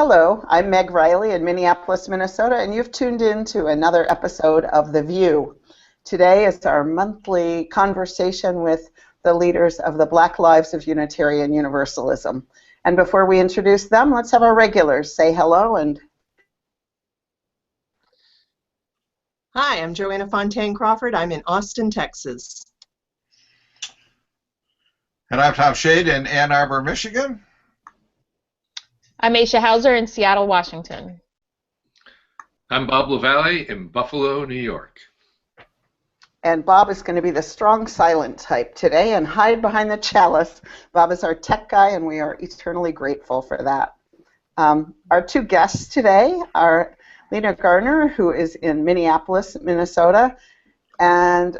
Hello, I'm Meg Riley in Minneapolis, Minnesota, and you've tuned in to another episode of The VUU. Today is our monthly conversation with the leaders of the Black Lives of Unitarian Universalism. And before we introduce them, let's have our regulars say hello. And Hi, I'm Joanna Fontaine Crawford. I'm in Austin, Texas. And I'm Tom Shade in Ann Arbor, Michigan. I'm Aisha Hauser in Seattle, Washington. I'm Bob LaValle in Buffalo, New York. And Bob is going to be the strong, silent type today and hide behind the chalice. Bob is our tech guy, and we are eternally grateful for that. Our two guests today are Lena Gardener, who is in Minneapolis, Minnesota, and,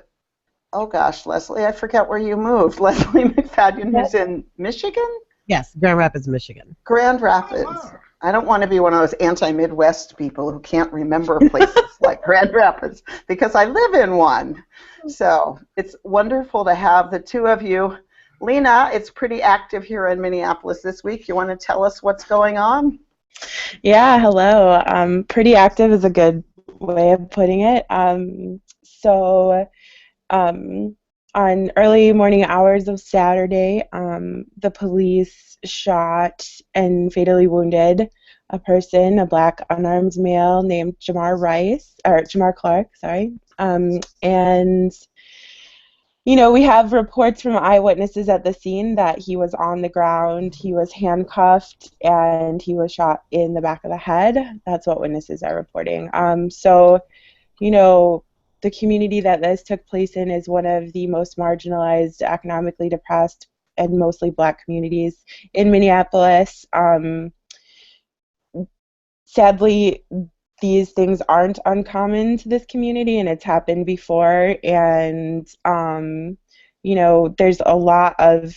oh gosh, Leslie, I forget where you moved. Leslie MacFadyen, who's in Michigan? Yes, Grand Rapids, Michigan. Grand Rapids. I don't want to be one of those anti-Midwest people who can't remember places like Grand Rapids, because I live in one. So it's wonderful to have the two of you. Lena, it's pretty active here in Minneapolis this week. You want to tell us what's going on? Yeah, hello. Pretty active is a good way of putting it. On early morning hours of Saturday, the police shot and fatally wounded a person, a black unarmed male named Jamar Clark, sorry. And you know, we have reports from eyewitnesses at the scene that he was on the ground, he was handcuffed, and he was shot in the back of the head. That's what witnesses are reporting. So, you know, the community that this took place in is one of the most marginalized, economically depressed, and mostly black communities in Minneapolis. Sadly, these things aren't uncommon to this community, and it's happened before. And you know, there's a lot of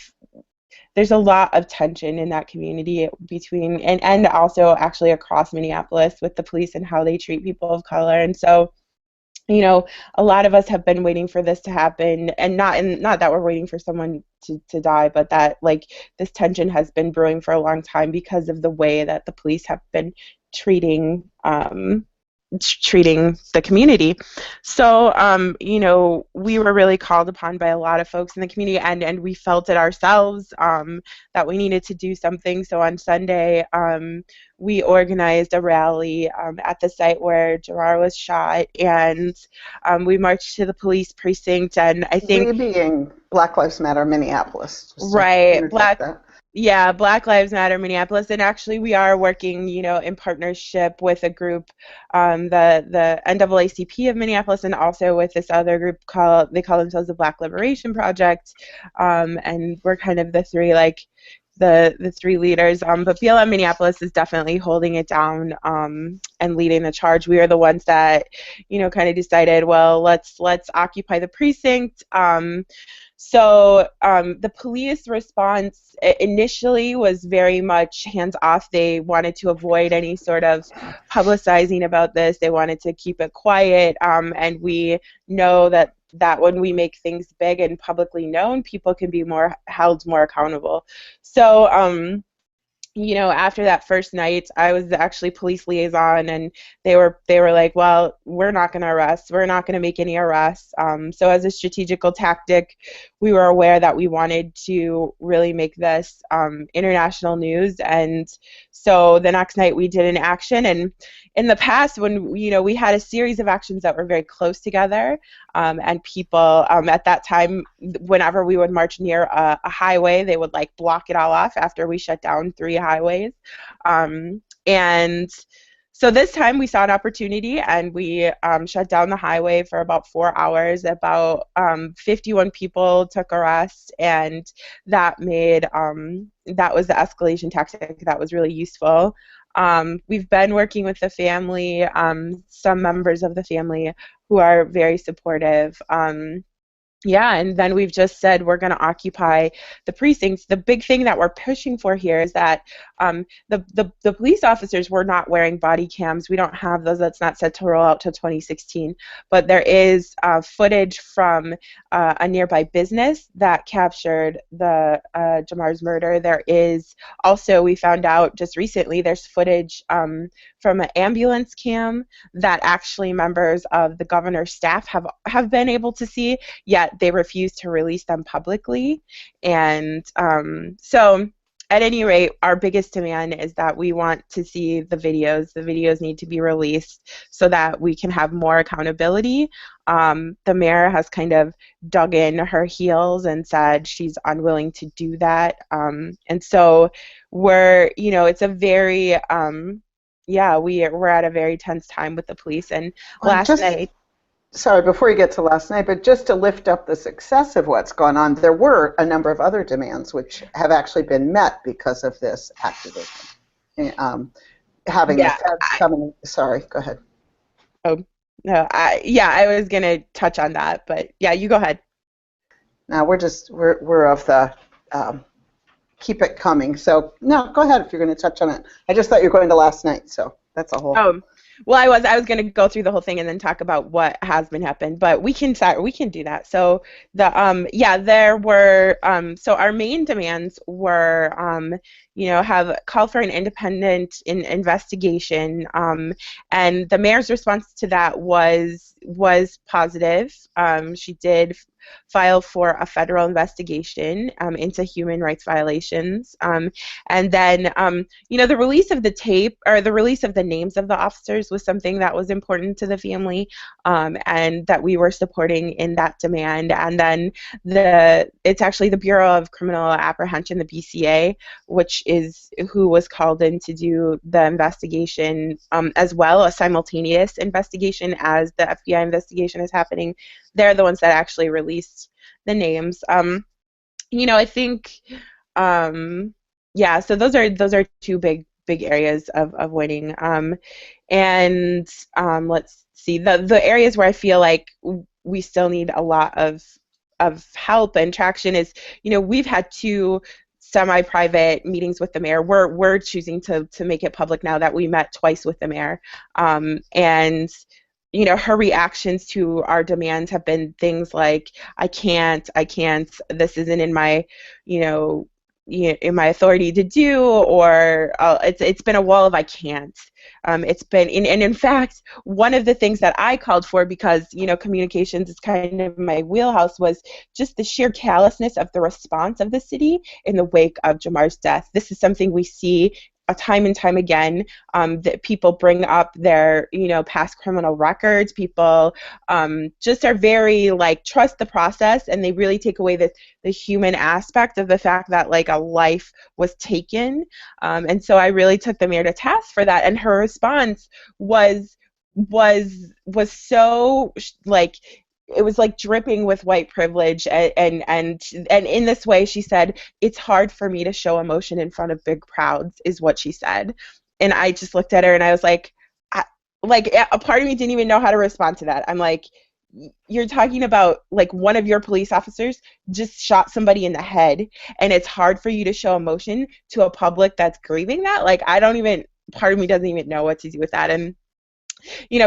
tension in that community between and also actually across Minneapolis with the police and how they treat people of color. And so, you know, a lot of us have been waiting for this to happen, and not that we're waiting for someone to die, but that like this tension has been brewing for a long time because of the way that the police have been treating the community. So, you know, we were really called upon by a lot of folks in the community, and we felt it ourselves that we needed to do something. So on Sunday, we organized a rally at the site where Jamar was shot, and we marched to the police precinct, and I think... We being Black Lives Matter Minneapolis. Right, Black Lives Matter Minneapolis, and actually we are working, you know, in partnership with a group, the NAACP of Minneapolis, and also with this other group they call themselves the Black Liberation Project, and we're kind of the three leaders, but BLM Minneapolis is definitely holding it down and leading the charge. We are the ones that, you know, kind of decided, well, let's occupy the precinct. So the police response initially was very much hands-off. They wanted to avoid any sort of publicizing about this. They wanted to keep it quiet, and we know that when we make things big and publicly known, people can be held more accountable. So, you know, after that first night, I was actually police liaison, and they were like, well, we're not going to arrest. We're not going to make any arrests. So as a strategical tactic, we were aware that we wanted to really make this international news. And so the next night we did an action. And in the past, when, you know, we had a series of actions that were very close together, and people at that time, whenever we would march near a highway, they would like block it all off after we shut down 3 highways. And so this time we saw an opportunity, and we shut down the highway for about 4 hours. About 51 people took arrest, and that was the escalation tactic that was really useful. We've been working with the family, some members of the family who are very supportive. Yeah, and then we've just said we're going to occupy the precincts. The big thing that we're pushing for here is that the police officers were not wearing body cams. We don't have those. That's not set to roll out till 2016. But there is footage from a nearby business that captured the Jamar's murder. There is also, we found out just recently, there's footage from an ambulance cam that actually members of the governor's staff have been able to see, yet they refuse to release them publicly. And so at any rate, our biggest demand is that we want to see the videos. The videos need to be released so that we can have more accountability. The mayor has kind of dug in her heels and said she's unwilling to do that. And so we're, it's a very, we're at a very tense time with the police. And last night, sorry, before you get to last night, but just to lift up the success of what's gone on, there were a number of other demands which have actually been met because of this activism. Having the feds coming. Sorry, go ahead. Oh, no, I was going to touch on that, but yeah, you go ahead. Now we're of the keep it coming. So no, go ahead if you're going to touch on it. I just thought you were going to last night, so that's a whole. Well, I was going to go through the whole thing and then talk about what has been happened, but we can do that. So there were so our main demands were have called for an independent investigation, and the mayor's response to that was positive. She did file for a federal investigation into human rights violations, and then the release of the tape, or the release of the names of the officers, was something that was important to the family, and that we were supporting in that demand. And then it's actually the Bureau of Criminal Apprehension, the BCA, which is who was called in to do the investigation, as well, a simultaneous investigation as the FBI investigation is happening. They're the ones that actually released the names. I think, so those are two big areas of winning. And let's see, the areas where I feel like we still need a lot of help and traction is, we've had two semi-private meetings with the mayor. We're choosing to make it public now that we met twice with the mayor, and her reactions to our demands have been things like, I can't, this isn't in my, in my authority to do, or it's been a wall of I can't. It's been, and in fact, one of the things that I called for, because, communications is kind of my wheelhouse, was just the sheer callousness of the response of the city in the wake of Jamar's death. This is something we see time and time again, that people bring up their, past criminal records. People just are very, trust the process, and they really take away the human aspect of the fact that, a life was taken. And so I really took the mayor to task for that, and her response was so, it was dripping with white privilege, and in this way she said, it's hard for me to show emotion in front of big crowds, is what she said. And I just looked at her and I was like, a part of me didn't even know how to respond to that. I'm like, you're talking about one of your police officers just shot somebody in the head, and it's hard for you to show emotion to a public that's grieving that? Part of me doesn't even know what to do with that. And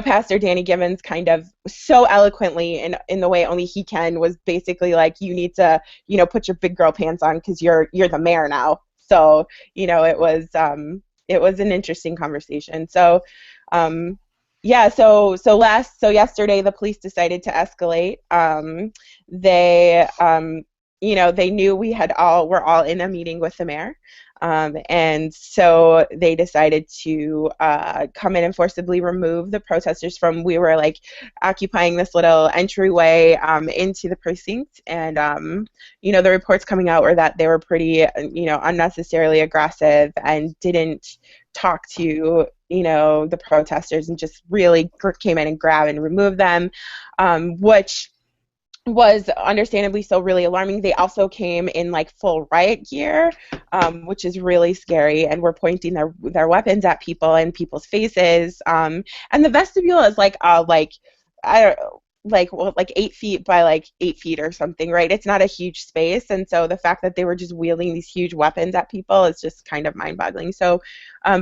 Pastor Danny Givens kind of so eloquently, in the way only he can, was basically like, you need to, put your big girl pants on, because you're the mayor now. So, it was an interesting conversation. So, so yesterday the police decided to escalate. They knew we're all in a meeting with the mayor. And so they decided to come in and forcibly remove the protesters from, we were occupying this little entryway into the precinct, and the reports coming out were that they were pretty unnecessarily aggressive and didn't talk to the protesters, and just really came in and grabbed and removed them, which was understandably so really alarming. They also came in full riot gear, which is really scary, and were pointing their weapons at people and people's faces. And the vestibule is like 8 feet by like 8 feet or something, right? It's not a huge space, and so the fact that they were just wielding these huge weapons at people is just kind of mind-boggling. So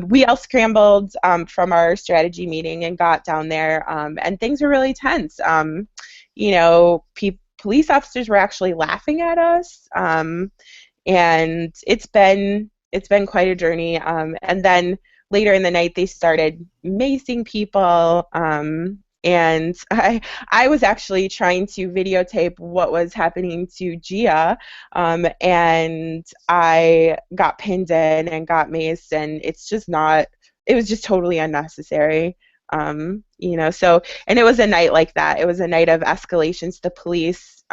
we all scrambled from our strategy meeting and got down there, and things were really tense. You know, police officers were actually laughing at us, and it's been quite a journey. And then later in the night, they started macing people. And I was actually trying to videotape what was happening to Gia, and I got pinned in and got maced, and it was just totally unnecessary. You know, so, and it was a night like that. It was a night of escalations to police,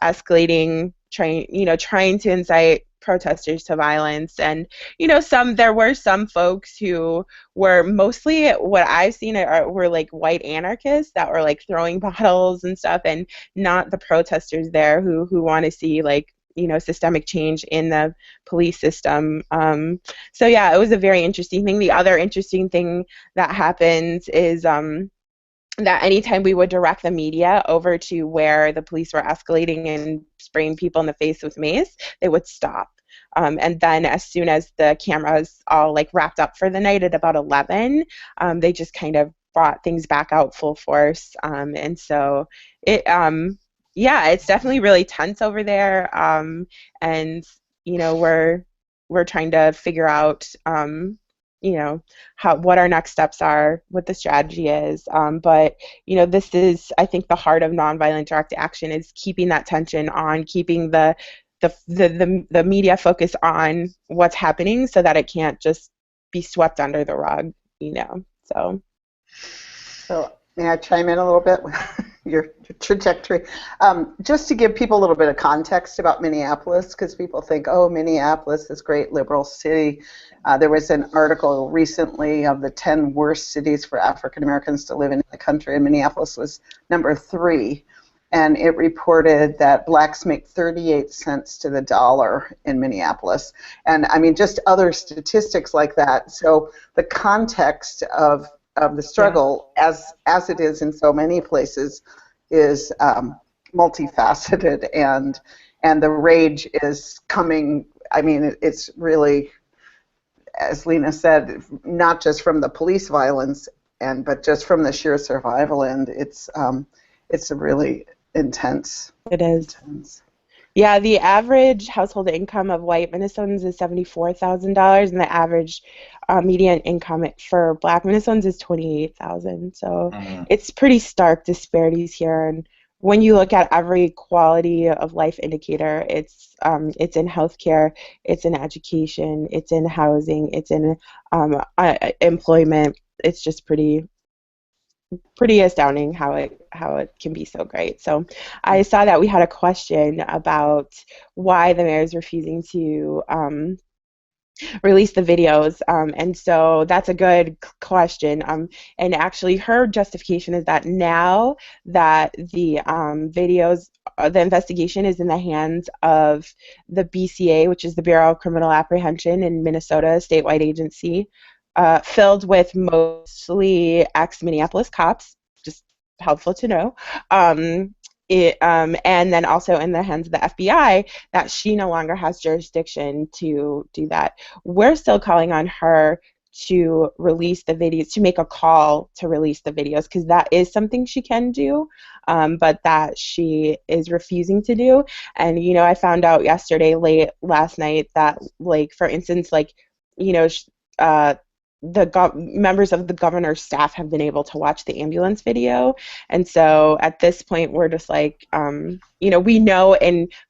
escalating, trying to incite protesters to violence. And there were some folks who were, mostly what I've seen were like white anarchists that were like throwing bottles and stuff, and not the protesters there who want to see like systemic change in the police system. So yeah, it was a very interesting thing. The other interesting thing that happens is that anytime we would direct the media over to where the police were escalating and spraying people in the face with mace, they would stop. And then as soon as the cameras all like wrapped up for the night at about 11, they just kind of brought things back out full force. And so yeah, it's definitely really tense over there. And we're trying to figure out what our next steps are, what the strategy is. But this is, I think, the heart of nonviolent direct action, is keeping that tension on, keeping the media focus on what's happening, so that it can't just be swept under the rug. So may I chime in a little bit with your trajectory? Just to give people a little bit of context about Minneapolis, because people think, oh, Minneapolis, this great liberal city. There was an article recently of the 10 worst cities for African Americans to live in the country, and Minneapolis was number 3. And it reported that blacks make 38 cents to the dollar in Minneapolis. And I mean, just other statistics like that. So the context of the struggle, as it is in so many places, is multifaceted, and the rage is coming. I mean, it's really, as Lena said, not just from the police violence, but just from the sheer survival end. It's a really intense. It is. Intense. Yeah, the average household income of white Minnesotans is $74,000, and the average median income for black Minnesotans is $28,000. So it's pretty stark disparities here. And when you look at every quality of life indicator, it's in healthcare, it's in education, it's in housing, it's in employment. It's just pretty astounding how it can be so great. So I saw that we had a question about why the mayor is refusing to release the videos, and so that's a good question. And actually, her justification is that now that the videos, the investigation is in the hands of the BCA, which is the Bureau of Criminal Apprehension in Minnesota, a statewide agency, filled with mostly ex-Minneapolis cops, just helpful to know, and then also in the hands of the FBI, that she no longer has jurisdiction to do that. We're still calling on her to release the videos, to make a call to release the videos, because that is something she can do, but that she is refusing to do. And I found out late last night that, like, for instance, like, the members of the governor's staff have been able to watch the ambulance video, and so at this point we're just like, we know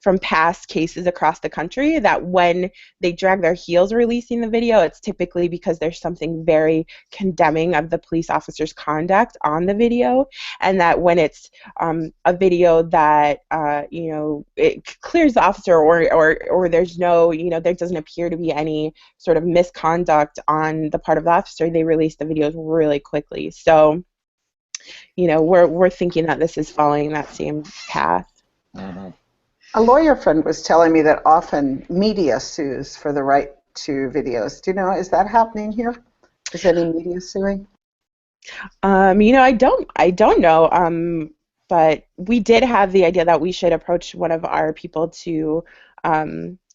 from past cases across the country that when they drag their heels releasing the video, it's typically because there's something very condemning of the police officer's conduct on the video, and that when it's a video that it clears the officer, or there's no, there doesn't appear to be any sort of misconduct on the part of the officer, they release the videos really quickly. So we're thinking that this is following that same path. A lawyer friend was telling me that often media sues for the right to videos. Do you know, is that happening here? Is any media suing? I don't know. but we did have the idea that we should approach one of our people to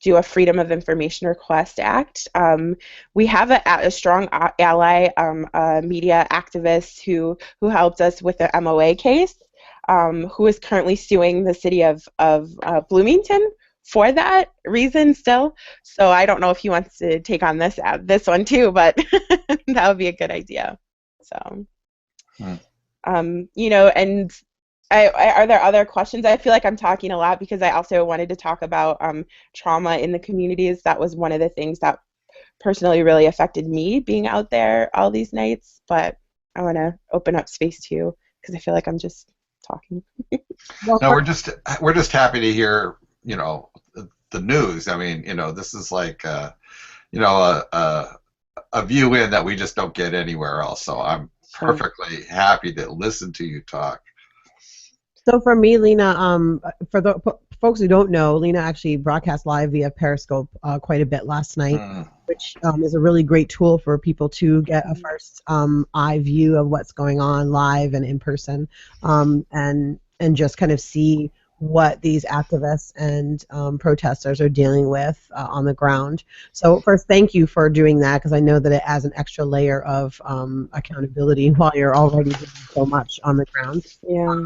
do a Freedom of Information Request Act. We have a strong ally, a media activist who helped us with the MOA case, who is currently suing the city of Bloomington for that reason still. So I don't know if he wants to take on this one too, but that would be a good idea. So, you know, and are there other questions? I feel like I'm talking a lot because I also wanted to talk about trauma in the communities. That was one of the things that personally really affected me, being out there all these nights. But I want to open up space too because I feel like I'm just talking. No, we're just happy to hear, you know, the news. I mean, you know, this is like, you know, a view in that we just don't get anywhere else. So I'm perfectly happy to listen to you talk. So for me, Lena, for the folks who don't know, Lena actually broadcast live via Periscope quite a bit last night, which is a really great tool for people to get a first eye view of what's going on live and in person, and just kind of see what these activists and protesters are dealing with on the ground. So first, thank you for doing that, because I know that it adds an extra layer of accountability while you're already doing so much on the ground. Yeah.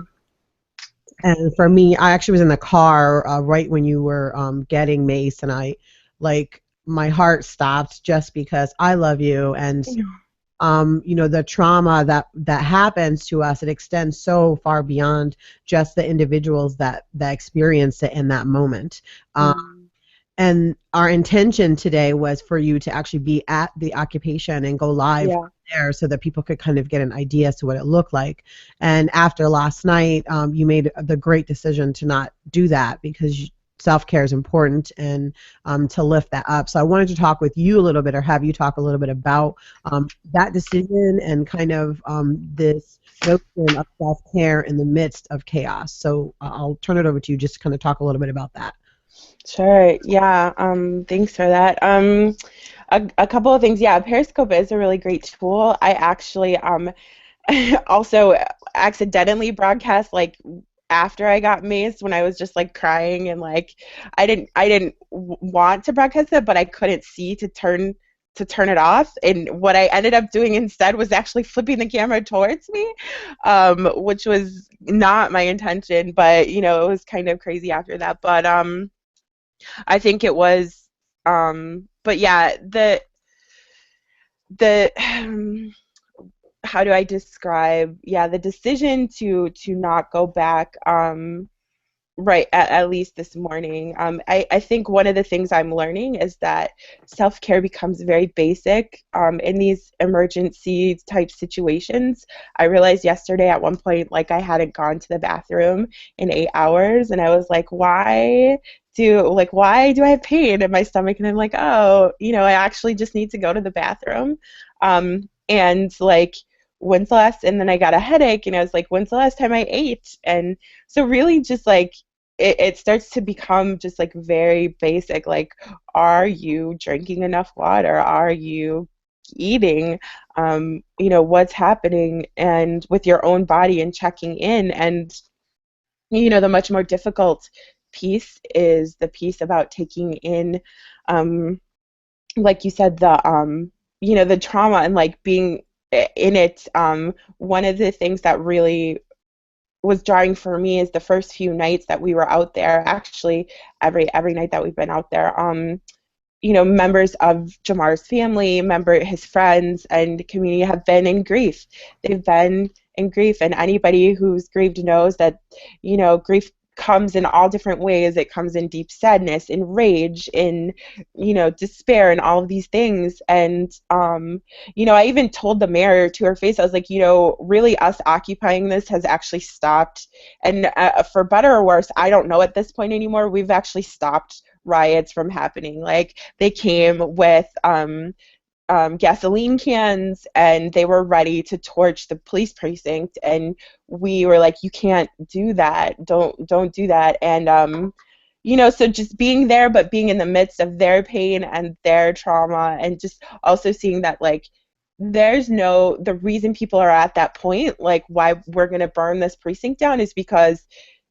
And for me, I actually was in the car right when you were getting maced, and my heart stopped just because I love you, and you know, the trauma that happens to us, it extends so far beyond just the individuals that experience it in that moment. And our intention today was for you to actually be at the occupation and go live there so that people could kind of get an idea as to what it looked like. And after last night, you made the great decision to not do that because self-care is important, and to lift that up. So I wanted to talk with you a little bit, or have you talk a little bit about that decision and kind of this notion of self-care in the midst of chaos. So I'll turn it over to you just to kind of talk a little bit about that. Sure. Yeah. Thanks for that. A couple of things. Yeah, Periscope is a really great tool. I actually also accidentally broadcast like after I got maced when I was just like crying, and like I didn't want to broadcast it, but I couldn't see to turn it off. And what I ended up doing instead was actually flipping the camera towards me, which was not my intention. But you know, it was kind of crazy after that. But I think it was, but yeah, the how do I describe? Yeah, the decision to not go back. Right, at least this morning. I think one of the things I'm learning is that self-care becomes very basic in these emergency type situations. I realized yesterday at one point, like, I hadn't gone to the bathroom in 8 hours, and I was like, why do I have pain in my stomach? And I'm like, oh, you know, I actually just need to go to the bathroom. And like, when's the last, and then I got a headache, and I was like, when's the last time I ate? And so really just like it starts to become just like very basic, like, are you drinking enough water? Are you eating? You know, what's happening, and with your own body, and checking in. And you know, the much more difficult piece is the piece about taking in, like you said, the you know, the trauma and like being in it. One of the things that really was jarring for me is the first few nights that we were out there. Actually, every night that we've been out there, you know, members of Jamar's family, his friends and community have been in grief. They've been in grief, and anybody who's grieved knows that, you know, grief comes in all different ways. It comes in deep sadness, in rage, in, you know, despair, and all of these things. And you know, I even told the mayor to her face, I was like, you know, really us occupying this has actually stopped, and for better or worse, I don't know at this point anymore, we've actually stopped riots from happening. Like, they came with gasoline cans, and they were ready to torch the police precinct, and we were like, you can't do that, don't do that. And you know, so just being there, but being in the midst of their pain and their trauma, and just also seeing that, like, the reason people are at that point, like why we're going to burn this precinct down, is because,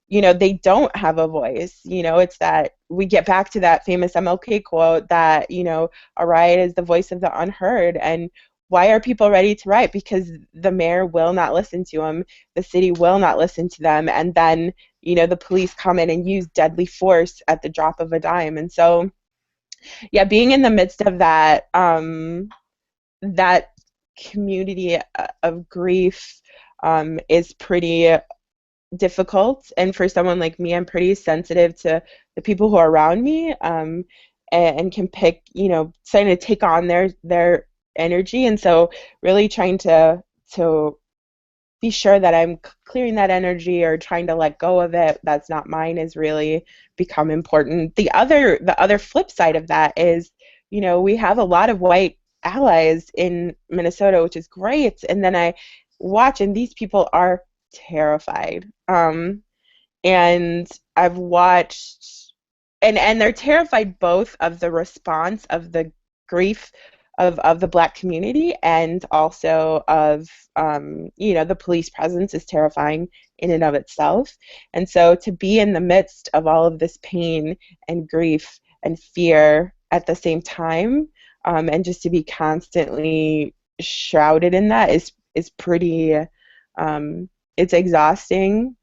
you know, they don't have a voice. You know, it's that we get back to that famous MLK quote that, you know, a riot is the voice of the unheard. And why are people ready to riot? Because the mayor will not listen to them, the city will not listen to them, and then, you know, the police come in and use deadly force at the drop of a dime. And so, yeah, being in the midst of that, that community of grief is pretty difficult. And for someone like me, I'm pretty sensitive to the people who are around me, and can pick, you know, starting to take on their energy. And so really trying to be sure that I'm clearing that energy or trying to let go of it that's not mine has really become important. The other flip side of that is, you know, we have a lot of white allies in Minnesota, which is great. And then I watch, and these people are terrified. And I've watched, and they're terrified both of the response of the grief of the Black community, and also of, you know, the police presence is terrifying in and of itself. And so to be in the midst of all of this pain and grief and fear at the same time, and just to be constantly shrouded in that is pretty, it's exhausting.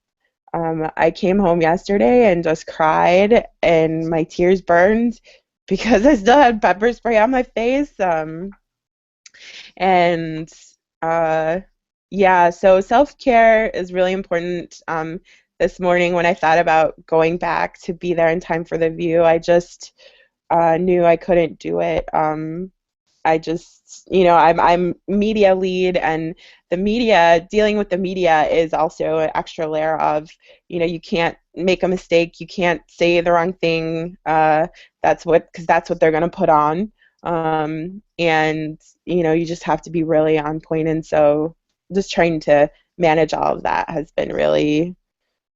I came home yesterday and just cried, and my tears burned because I still had pepper spray on my face. Yeah, so self-care is really important. This morning when I thought about going back to be there in time for the VUU, I just knew I couldn't do it. I just, you know, I'm media lead, and the media, dealing with the media is also an extra layer of, you know, you can't make a mistake, you can't say the wrong thing, because that's what they're going to put on, and, you know, you just have to be really on point. And so just trying to manage all of that has been really,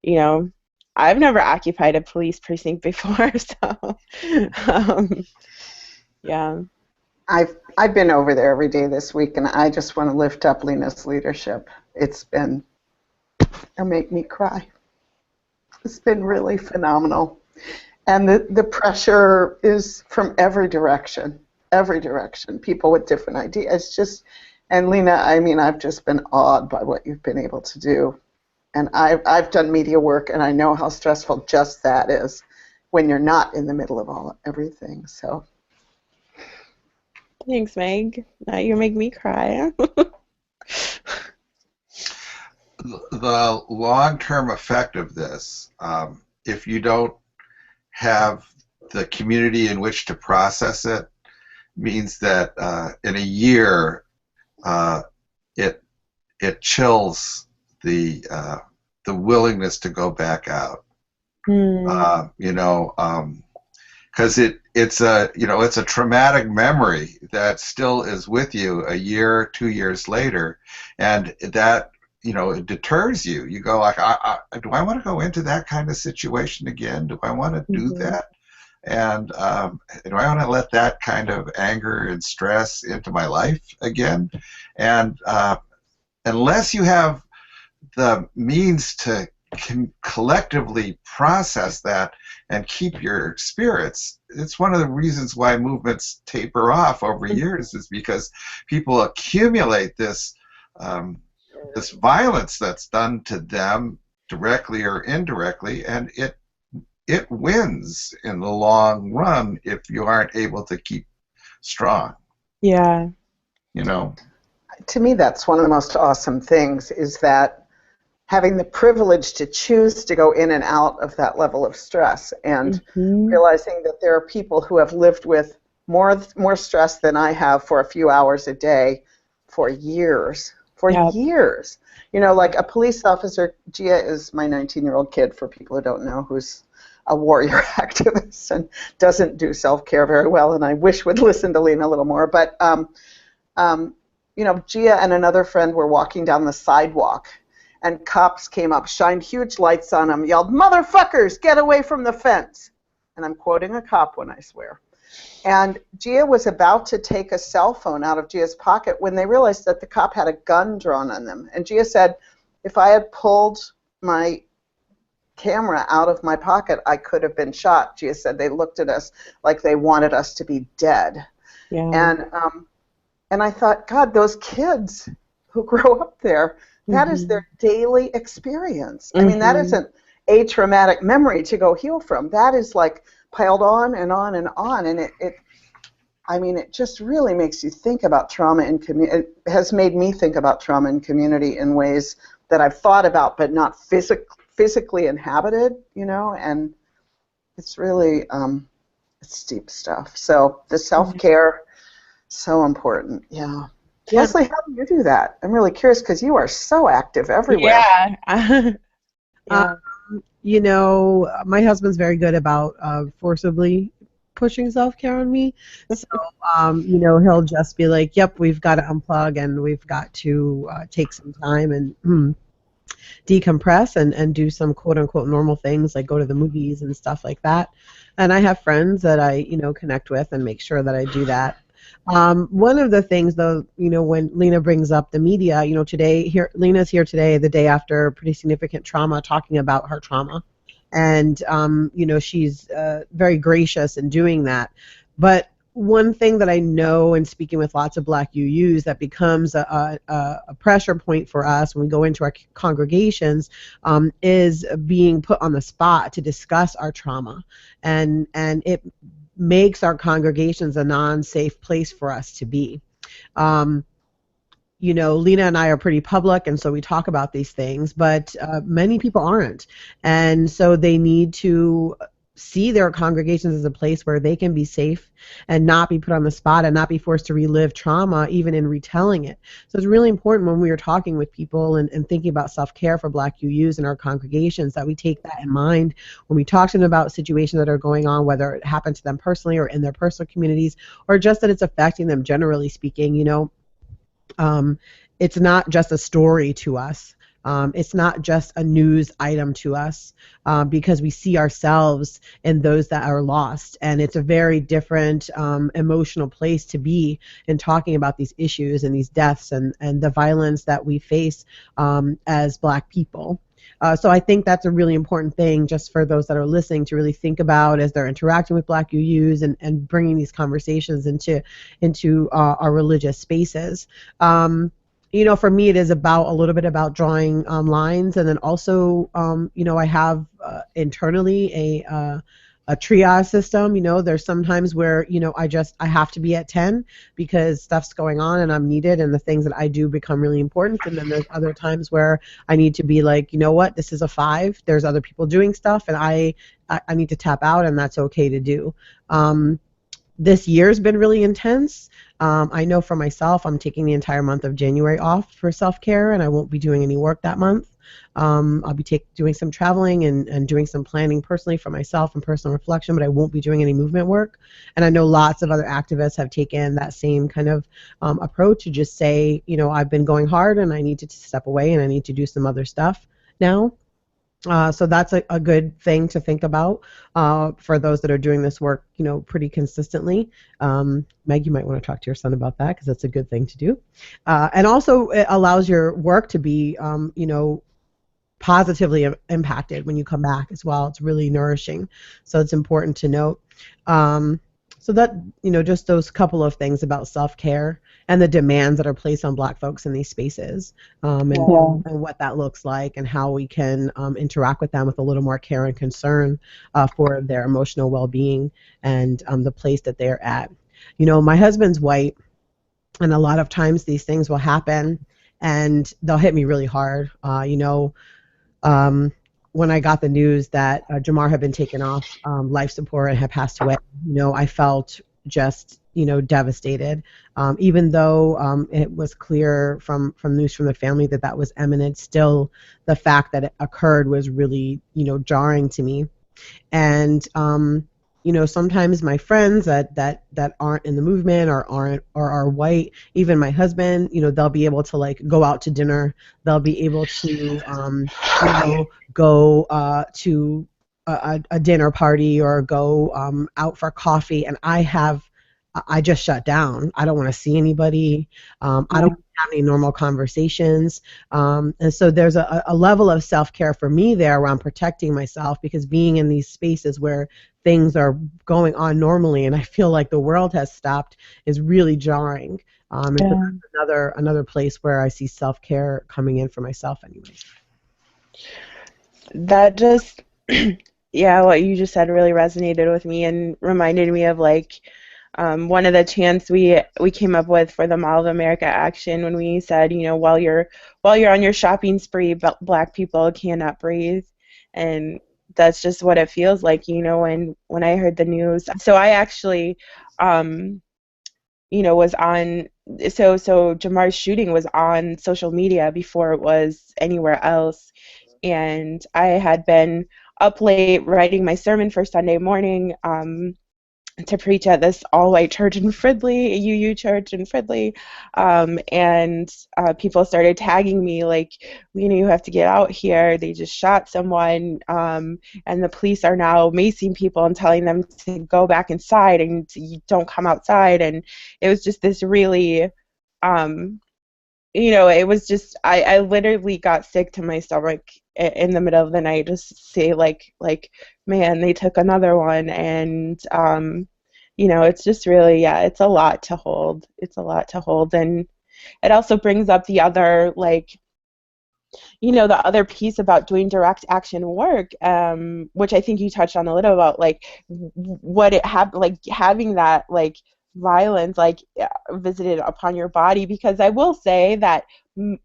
you know, I've never occupied a police precinct before, so yeah. I've been over there every day this week, and I just want to lift up Lena's leadership. It'll make me cry. It's been really phenomenal. And the pressure is from every direction, people with different ideas. And Lena, I mean, I've just been awed by what you've been able to do. And I've done media work, and I know how stressful just that is when you're not in the middle of everything. So. Thanks, Meg. Now you make me cry. The long-term effect of this, if you don't have the community in which to process it, means that in a year it chills the willingness to go back out. You know, because it's a traumatic memory that still is with you a year, 2 years later, and that, you know, it deters you. You go like, do I want to go into that kind of situation again? Do I want to do that? And do I want to let that kind of anger and stress into my life again? And unless you have the means to collectively process that and keep your spirits, it's one of the reasons why movements taper off over years, is because people accumulate this this violence that's done to them directly or indirectly, and it wins in the long run if you aren't able to keep strong. Yeah. You know. To me, that's one of the most awesome things, is that having the privilege to choose to go in and out of that level of stress, and realizing that there are people who have lived with more stress than I have for a few hours a day for years. Years. You know, like a police officer, Gia is my 19-year-old kid, for people who don't know, who's a warrior activist and doesn't do self-care very well, and I wish would listen to Lena a little more. But, you know, Gia and another friend were walking down the sidewalk, and cops came up, shined huge lights on them, yelled, "Motherfuckers, get away from the fence!" And I'm quoting a cop when I swear. And Gia was about to take a cell phone out of Gia's pocket when they realized that the cop had a gun drawn on them. And Gia said, if I had pulled my camera out of my pocket, I could have been shot. Gia said they looked at us like they wanted us to be dead. Yeah. And I thought, God, those kids who grow up there, that is their daily experience. I mean, that isn't a traumatic memory to go heal from. That is like piled on and on and on. And it just really makes you think about trauma in community. It has made me think about trauma in community in ways that I've thought about but not physically inhabited, and it's really it's deep stuff. So the self-care, so important. Yeah. Leslie, how do you do that? I'm really curious because you are so active everywhere. Yeah. My husband's very good about forcibly pushing self-care on me. So, he'll just be like, yep, we've got to unplug and we've got to take some time and decompress and do some quote-unquote normal things like go to the movies and stuff like that. And I have friends that I, connect with and make sure that I do that. One of the things, though, when Lena brings up the media, Lena's here today, the day after pretty significant trauma, talking about her trauma. And, she's very gracious in doing that. But one thing that I know in speaking with lots of Black UUs that becomes a pressure point for us when we go into our congregations is being put on the spot to discuss our trauma. And it makes our congregations a non-safe place for us to be. Lena and I are pretty public, and so we talk about these things, but many people aren't. And so they need to see their congregations as a place where they can be safe and not be put on the spot and not be forced to relive trauma, even in retelling it. So it's really important when we are talking with people and thinking about self-care for Black UUs in our congregations that we take that in mind when we talk to them about situations that are going on, whether it happened to them personally or in their personal communities, or just that it's affecting them generally speaking. It's not just a story to us. It's not just a news item to us because we see ourselves in those that are lost. And it's a very different emotional place to be in talking about these issues and these deaths and the violence that we face as Black people. So I think that's a really important thing just for those that are listening to really think about as they're interacting with Black UUs and bringing these conversations into our religious spaces. For me, it is a little bit about drawing lines, and then also, I have internally a triage system. There's sometimes where, I have to be at 10 because stuff's going on and I'm needed and the things that I do become really important. And then there's other times where I need to be like, you know what, this is a 5. There's other people doing stuff and I need to tap out, and that's okay to do. This year's been really intense. I know for myself, I'm taking the entire month of January off for self-care, and I won't be doing any work that month. I'll be doing some traveling and doing some planning personally for myself and personal reflection, but I won't be doing any movement work. And I know lots of other activists have taken that same kind of approach to just say, I've been going hard and I need to step away and I need to do some other stuff now. So that's a good thing to think about for those that are doing this work, pretty consistently. Meg, you might want to talk to your son about that because that's a good thing to do. And also it allows your work to be, positively impacted when you come back as well. It's really nourishing. So it's important to note. So that, just those couple of things about self-care and the demands that are placed on Black folks in these spaces and what that looks like and how we can interact with them with a little more care and concern for their emotional well-being and the place that they're at. My husband's white, and a lot of times these things will happen and they'll hit me really hard. When I got the news that Jamar had been taken off life support and had passed away, I felt just, devastated. Even though it was clear from news from the family that was imminent, still the fact that it occurred was really, jarring to me. And sometimes my friends that aren't in the movement or are white, even my husband, they'll be able to go out to dinner. They'll be able to, go to a dinner party or go out for coffee, and I just shut down. I don't want to see anybody. I don't have any normal conversations. And so there's a level of self-care for me there around protecting myself, because being in these spaces where things are going on normally and I feel like the world has stopped is really jarring. And so that's another place where I see self-care coming in for myself anyways. That just, yeah, what you just said really resonated with me and reminded me of like one of the chants we came up with for the Mall of America action, when we said, you know, while you're on your shopping spree, Black people cannot breathe. And that's just what it feels like, you know, when I heard the news. So I actually you know, was on, so Jamar's shooting was on social media before it was anywhere else. And I had been up late writing my sermon for Sunday morning to preach at this all-white church in Fridley, a UU church in Fridley, and people started tagging me like, you know, you have to get out here. They just shot someone, and the police are now macing people and telling them to go back inside and you don't come outside. And it was just this really, you know, it was just, I literally got sick to my stomach in the middle of the night, just to say like, man, they took another one. And you know, it's just really, yeah, it's a lot to hold. It's a lot to hold. And it also brings up the other, like, you know, the other piece about doing direct action work, which I think you touched on a little about, like, what it like having that, like, violence, like, visited upon your body. Because I will say that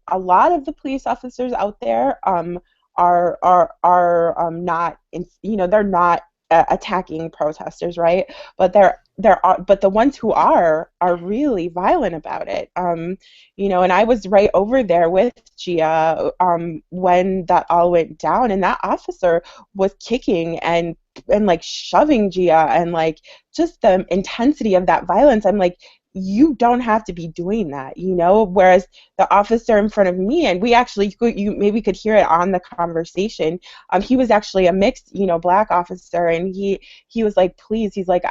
a lot of the police officers out there are not, you know, they're not attacking protesters, right? But but the ones who are really violent about it. You know, and I was right over there with Gia when that all went down, and that officer was kicking and like shoving Gia, and like just the intensity of that violence. I'm like, you don't have to be doing that, you know? Whereas the officer in front of me, and we actually, you maybe could hear it on the conversation, he was actually a mixed, you know, Black officer, and he was like, please, he's like,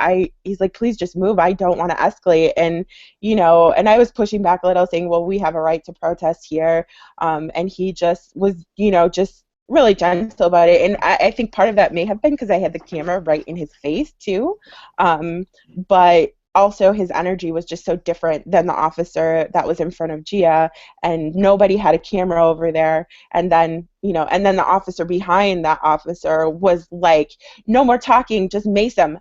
please just move, I don't want to escalate. And, you know, and I was pushing back a little, saying, well, we have a right to protest here, and he just was, you know, just really gentle about it. And I think part of that may have been because I had the camera right in his face too, but also his energy was just so different than the officer that was in front of Gia, and nobody had a camera over there. And then, you know, and then the officer behind that officer was like, no more talking, just mace them,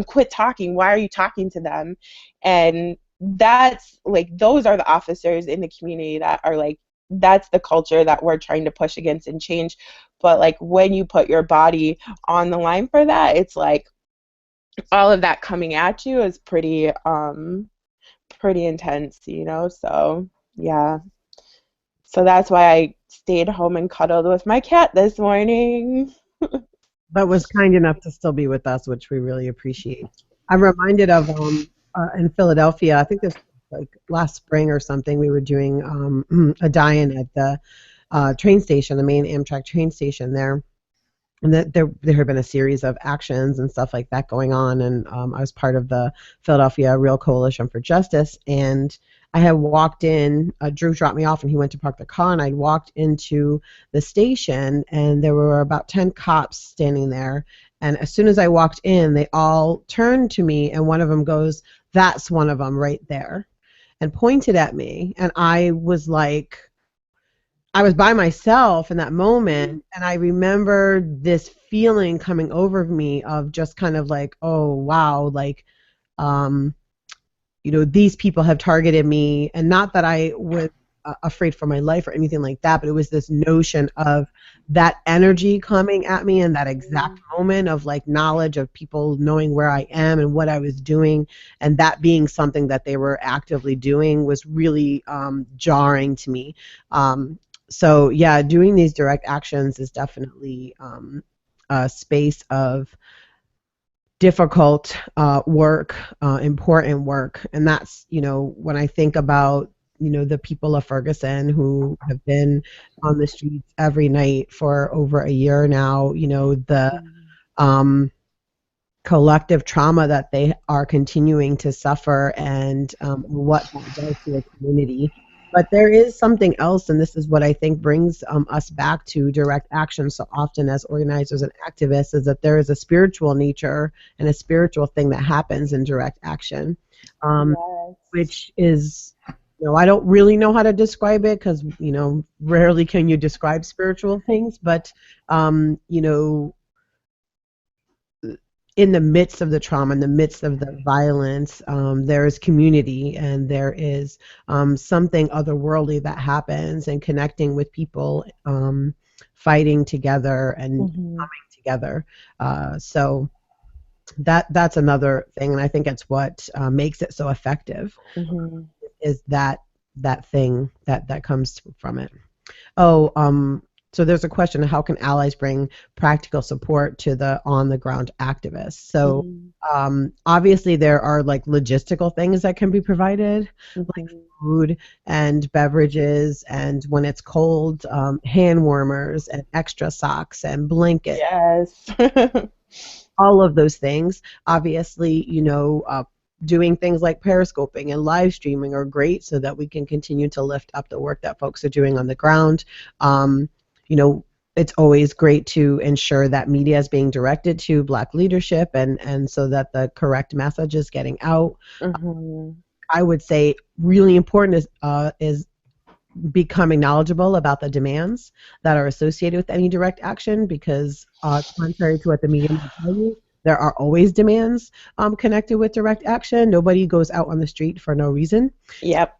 quit talking, why are you talking to them? And that's like, those are the officers in the community that are like, that's the culture that we're trying to push against and change. But like, when you put your body on the line for that, it's like, all of that coming at you is pretty intense, you know? So yeah, so that's why I stayed home and cuddled with my cat this morning. But was kind enough to still be with us, which we really appreciate. I'm reminded of in Philadelphia, I think this was like last spring or something, we were doing a die-in at the train station, the main Amtrak train station there. And that there had been a series of actions and stuff like that going on, and I was part of the Philadelphia Real Coalition for Justice, and I had walked in, Drew dropped me off and he went to park the car, and I walked into the station and there were about 10 cops standing there, and as soon as I walked in, they all turned to me, and one of them goes, "That's one of them right there," and pointed at me, and I was like, I was by myself in that moment, and I remember this feeling coming over me of just kind of like, oh, wow, like, you know, these people have targeted me, and not that I was afraid for my life or anything like that, but it was this notion of that energy coming at me in that exact moment of like knowledge of people knowing where I am and what I was doing, and that being something that they were actively doing was really jarring to me. So yeah, doing these direct actions is definitely a space of difficult work, important work, and that's, you know, when I think about, you know, the people of Ferguson who have been on the streets every night for over a year now, you know, the collective trauma that they are continuing to suffer, and what that does to a community. But there is something else, and this is what I think brings us back to direct action so often as organizers and activists, is that there is a spiritual nature and a spiritual thing that happens in direct action, Yes. which is, I don't really know how to describe it because, rarely can you describe spiritual things, but, in the midst of the trauma, in the midst of the violence, there is community, and there is something otherworldly that happens, and connecting with people, fighting together and coming together. So that's another thing, and I think it's what makes it so effective, is that thing that comes from it. So there's a question: how can allies bring practical support to the on-the-ground activists? So obviously there are like logistical things that can be provided, like food and beverages, and when it's cold, hand warmers and extra socks and blankets. Yes. All of those things. Obviously, doing things like periscoping and live streaming are great so that we can continue to lift up the work that folks are doing on the ground. It's always great to ensure that media is being directed to Black leadership, and so that the correct message is getting out. I would say really important is becoming knowledgeable about the demands that are associated with any direct action, because contrary to what the media might tell you, there are always demands connected with direct action. Nobody goes out on the street for no reason. Yep.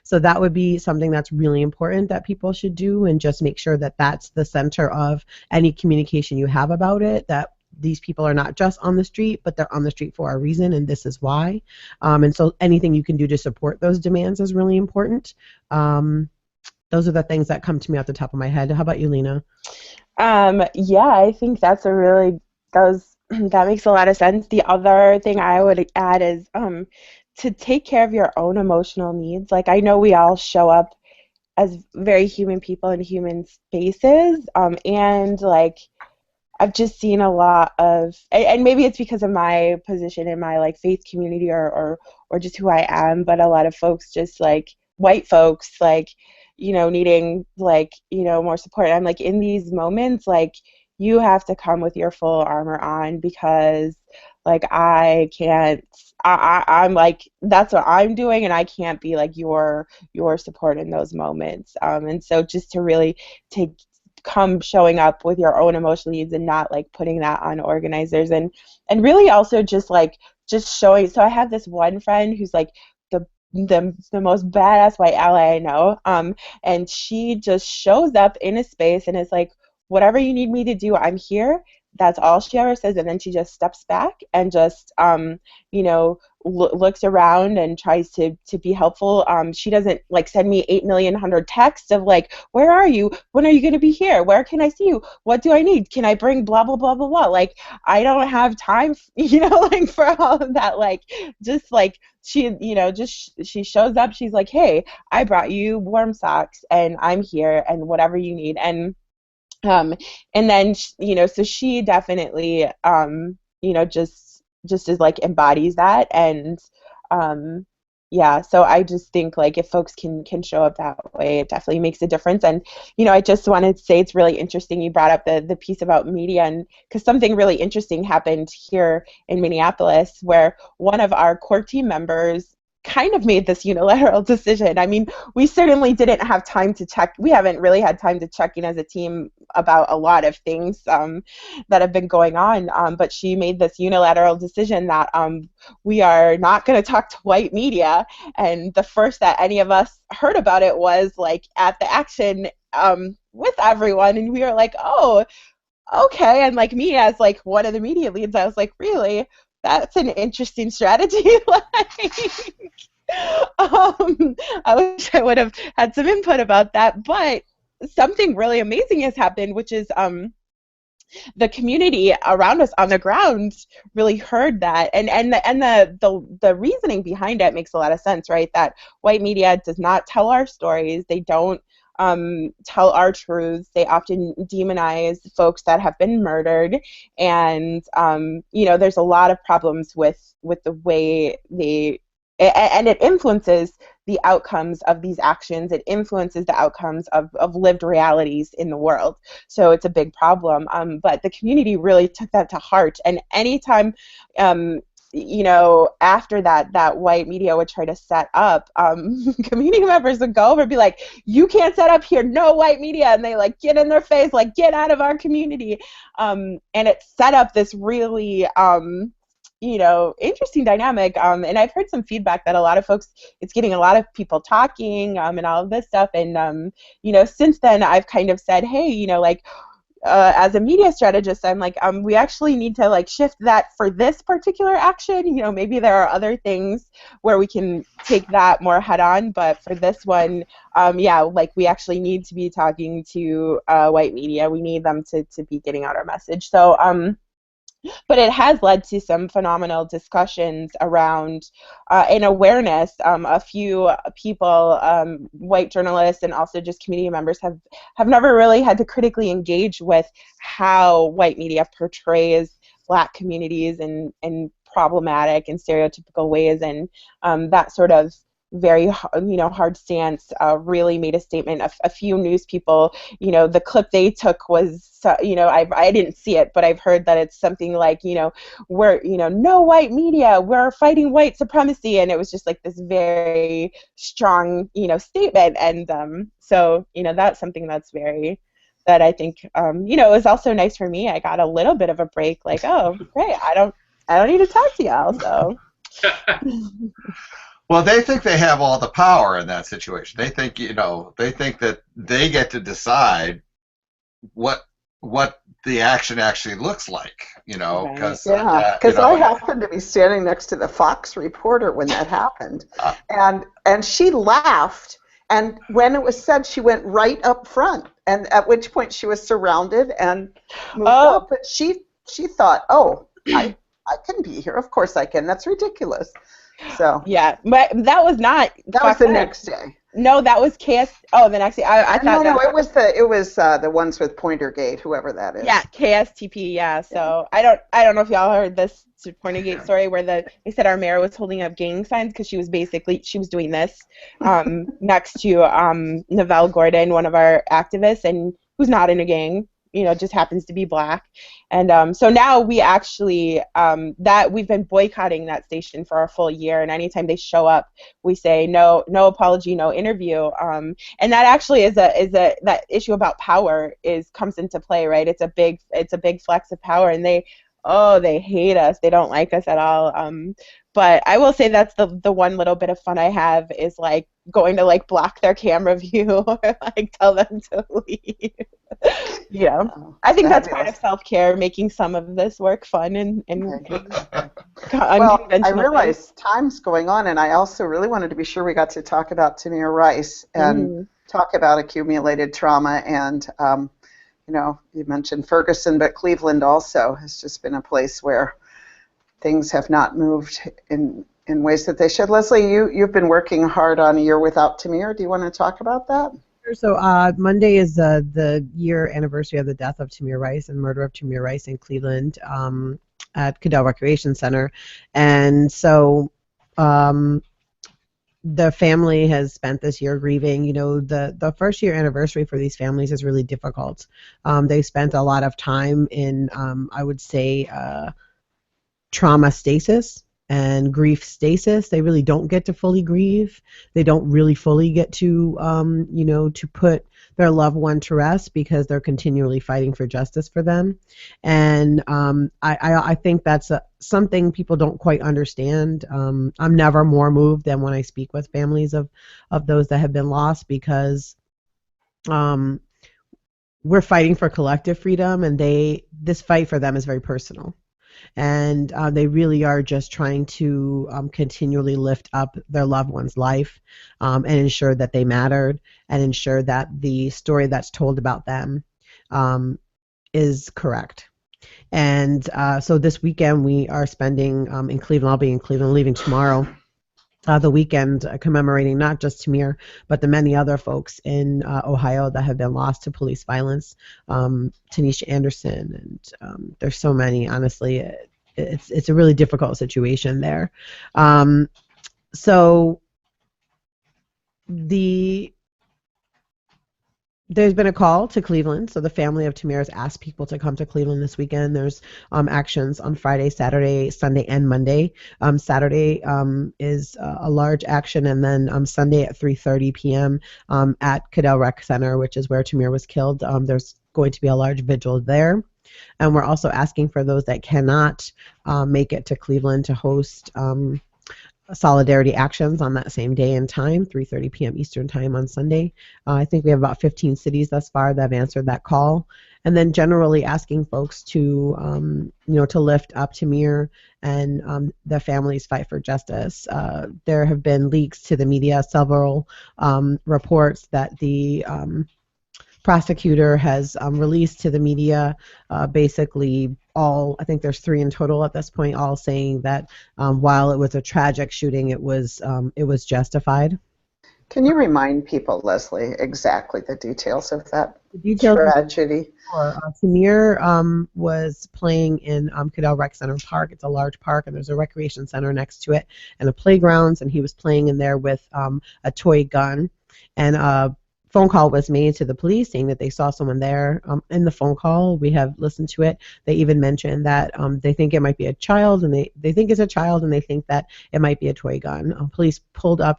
So that would be something that's really important that people should do, and just make sure that that's the center of any communication you have about it, that these people are not just on the street, but they're on the street for a reason, and this is why. And so anything you can do to support those demands is really important. Those are the things that come to me off the top of my head. How about you, Lena? Yeah, I think that makes a lot of sense. The other thing I would add is to take care of your own emotional needs. Like, I know we all show up as very human people in human spaces, and like I've just seen a lot of, and maybe it's because of my position in my like faith community or just who I am, but a lot of folks, just like white folks, like, needing like, more support. I'm like, in these moments, like, you have to come with your full armor on, because like I can't, I'm like, that's what I'm doing, and I can't be like your support in those moments. And so just to really come showing up with your own emotional needs, and not like putting that on organizers, and really also just showing. So I have this one friend who's like the most badass white ally I know, and she just shows up in a space and is like, whatever you need me to do, I'm here. That's all she ever says, and then she just steps back and just looks around and tries to be helpful. She doesn't like send me 8,000,000 texts of like, where are you? When are you going to be here? Where can I see you? What do I need? Can I bring blah blah blah blah blah? Like, I don't have time, like for all of that. Like, just like she shows up. She's like, hey, I brought you warm socks, and I'm here, and whatever you need. And then so she definitely just is like embodies that. And yeah, so I just think like if folks can show up that way, it definitely makes a difference. And I just wanted to say it's really interesting you brought up the piece about media, and because something really interesting happened here in Minneapolis, where one of our core team members kind of made this unilateral decision. I mean, we certainly didn't have time to check. We haven't really had time to check in as a team about a lot of things that have been going on. But she made this unilateral decision that we are not going to talk to white media. And the first that any of us heard about it was like at the action with everyone. And we were like, oh, okay. And like me as like one of the media leads, I was like, really? That's an interesting strategy. I wish I would have had some input about that, but something really amazing has happened, which is the community around us on the ground really heard that, and the reasoning behind it makes a lot of sense, right? That white media does not tell our stories. They don't tell our truths. They often demonize folks that have been murdered, and you know, there's a lot of problems with the way and it influences the outcomes of these actions. It influences the outcomes of lived realities in the world. So it's a big problem. But the community really took that to heart. And anytime, you know, after that white media would try to set up, community members would go over and be like, you can't set up here, no white media. And they like get in their face, like, get out of our community. And it set up this really, you know, interesting dynamic, and I've heard some feedback that a lot of folks, it's getting a lot of people talking, and all of this stuff, and you know, since then I've kind of said, hey, you know, like, as a media strategist, I'm like, we actually need to like shift that for this particular action. You know, maybe there are other things where we can take that more head on, but for this one, yeah, like we actually need to be talking to white media. We need them to be getting out our message. So, but it has led to some phenomenal discussions around and awareness. A few people, white journalists and also just community members, have never really had to critically engage with how white media portrays Black communities in problematic and stereotypical ways, and that sort of very, you know, hard stance really made a statement. A few news people, you know, the clip they took was, you know, I didn't see it, but I've heard that it's something like, you know, we're, you know, no white media, we're fighting white supremacy, and it was just like this very strong, you know, statement. And so, you know, that's something that's very, that I think, you know, it was also nice for me. I got a little bit of a break, like, oh, great, I don't need to talk to y'all, so. Well, they think they have all the power in that situation. They think, you know, they think that they get to decide what the action actually looks like, you know, because I happened to be standing next to the Fox reporter when that happened, and she laughed, and when it was said, she went right up front, and at which point she was surrounded and moved up, but she thought, oh, I can be here, of course I can. That's ridiculous. So yeah, but that was not. That was the next day. No, that was KS. Oh, the next day. I thought. No, it was the ones with Pointergate, whoever that is. Yeah, KSTP. Yeah. So I don't know if y'all heard this Pointergate story where they said our mayor was holding up gang signs because she was doing this next to Novelle Gordon, one of our activists, and who's not in a gang. You know, just happens to be Black, and so now we actually that we've been boycotting that station for a full year, and anytime they show up, we say no apology, no interview, and that actually is that issue about power comes into play, right? It's a big flex of power, and they hate us, they don't like us at all. But I will say that's the one little bit of fun I have is like going to like block their camera view or like tell them to leave. Yeah, I think that's part of self-care, making some of this work fun and well, I realize time's going on, and I also really wanted to be sure we got to talk about Tamir Rice and talk about accumulated trauma, and you know, you mentioned Ferguson, but Cleveland also has just been a place where things have not moved in ways that they should. Leslie, you've been working hard on A Year Without Tamir. Do you want to talk about that? So Monday is the year anniversary of the death of Tamir Rice and murder of Tamir Rice in Cleveland at Cadell Recreation Center. And so the family has spent this year grieving. You know, the first year anniversary for these families is really difficult. They spent a lot of time in, I would say, trauma stasis and grief stasis. They really don't get to fully grieve. They don't really fully get to, you know, to put their loved one to rest because they're continually fighting for justice for them. And I think that's something people don't quite understand. I'm never more moved than when I speak with families of those that have been lost, because we're fighting for collective freedom, and this fight for them is very personal. And they really are just trying to continually lift up their loved one's life and ensure that they mattered, and ensure that the story that's told about them is correct. And so this weekend we are spending in Cleveland. I'll be in Cleveland, leaving tomorrow. the weekend commemorating not just Tamir, but the many other folks in Ohio that have been lost to police violence. Tanisha Anderson, and there's so many. Honestly, it's a really difficult situation there. So there's been a call to Cleveland, so the family of Tamir has asked people to come to Cleveland this weekend. There's actions on Friday, Saturday, Sunday, and Monday. Saturday is a large action, and then Sunday at 3:30 p.m. At Cadell Rec Center, which is where Tamir was killed. There's going to be a large vigil there. And we're also asking for those that cannot make it to Cleveland to host solidarity actions on that same day and time, 3:30 p.m. Eastern time on Sunday. I think we have about 15 cities thus far that have answered that call. And then generally asking folks to, to lift up Tamir and the family's fight for justice. There have been leaks to the media, several reports that the prosecutor has released to the media, basically all, I think there's 3 in total at this point, all saying that while it was a tragic shooting, it was justified. Can you remind people, Leslie, exactly the details of that tragedy? Tamir was playing in Cadell Rec Center Park. It's a large park, and there's a recreation center next to it and a playgrounds, and he was playing in there with a toy gun. And phone call was made to the police saying that they saw someone there. In the phone call, we have listened to it. They even mentioned that they think it might be a child, and they think it's a child, and they think that it might be a toy gun.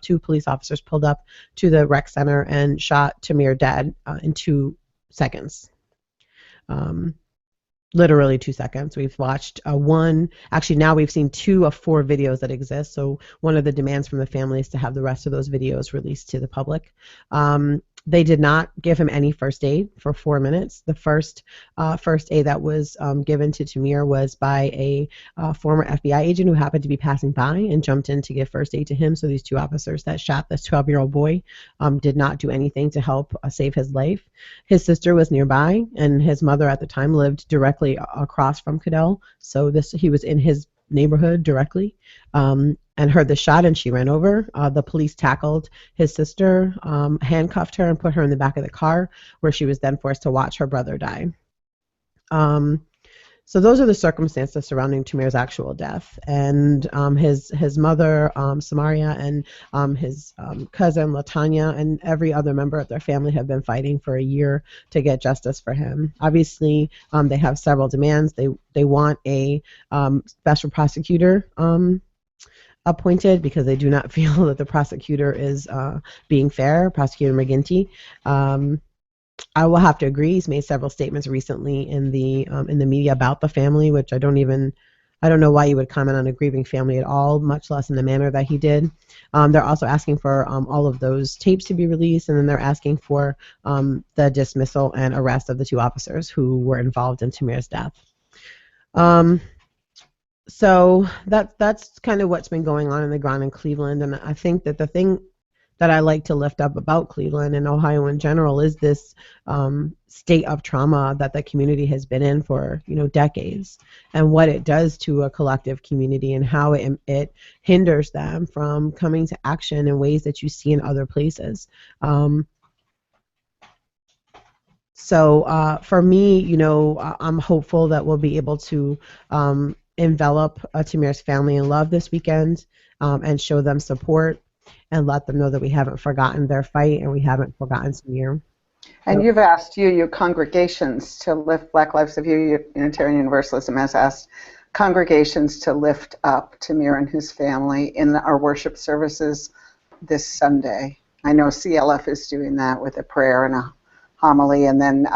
Two police officers pulled up to the rec center and shot Tamir dead in 2 seconds. Literally 2 seconds. We've watched now we've seen 2 of 4 videos that exist. So one of the demands from the family is to have the rest of those videos released to the public. They did not give him any first aid for 4 minutes. The first aid that was given to Tamir was by a former FBI agent who happened to be passing by and jumped in to give first aid to him. So these 2 officers that shot this 12-year-old boy did not do anything to help save his life. His sister was nearby, and his mother at the time lived directly across from Cadell. So he was in his neighborhood directly. And heard the shot, and she ran over. The police tackled his sister, handcuffed her, and put her in the back of the car, where she was then forced to watch her brother die. So those are the circumstances surrounding Tamir's actual death. And his mother, Samaria, and his cousin, Latanya, and every other member of their family have been fighting for a year to get justice for him. Obviously, they have several demands. They want a special prosecutor appointed because they do not feel that the prosecutor is being fair, Prosecutor McGinty. I will have to agree. He's made several statements recently in the media about the family, which I don't know why you would comment on a grieving family at all, much less in the manner that he did. They're also asking for all of those tapes to be released, and then they're asking for the dismissal and arrest of the 2 officers who were involved in Tamir's death. So that's kind of what's been going on in the ground in Cleveland, and I think that the thing that I like to lift up about Cleveland and Ohio in general is this state of trauma that the community has been in for decades, and what it does to a collective community and how it hinders them from coming to action in ways that you see in other places. So for me, I'm hopeful that we'll be able to envelop Tamir's family in love this weekend and show them support and let them know that we haven't forgotten their fight and we haven't forgotten Tamir. And you've asked UU congregations to lift, Black Lives of UU Unitarian Universalism has asked congregations to lift up Tamir and his family in our worship services this Sunday. I know CLF is doing that with a prayer and a homily, and then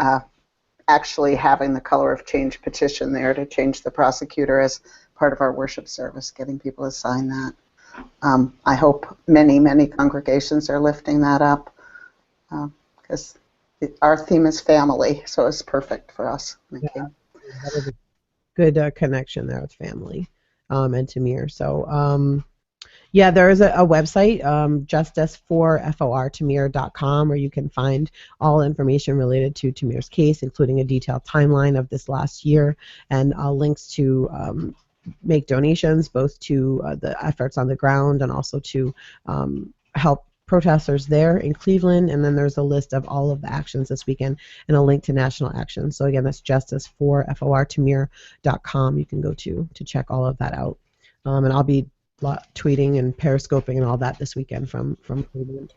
actually having the Color of Change petition there to change the prosecutor as part of our worship service, getting people to sign that. I hope many, many congregations are lifting that up because our theme is family, so it's perfect for us. Yeah, that is a good connection there with family and Tamir. So, yeah, there is a website, justice4fortamir.com, where you can find all information related to Tamir's case, including a detailed timeline of this last year and links to make donations both to the efforts on the ground and also to help protesters there in Cleveland. And then there's a list of all of the actions this weekend and a link to national action. So again, that's justice4FORtamir.com. You can go to check all of that out. And I'll be tweeting and periscoping and all that this weekend from Cleveland.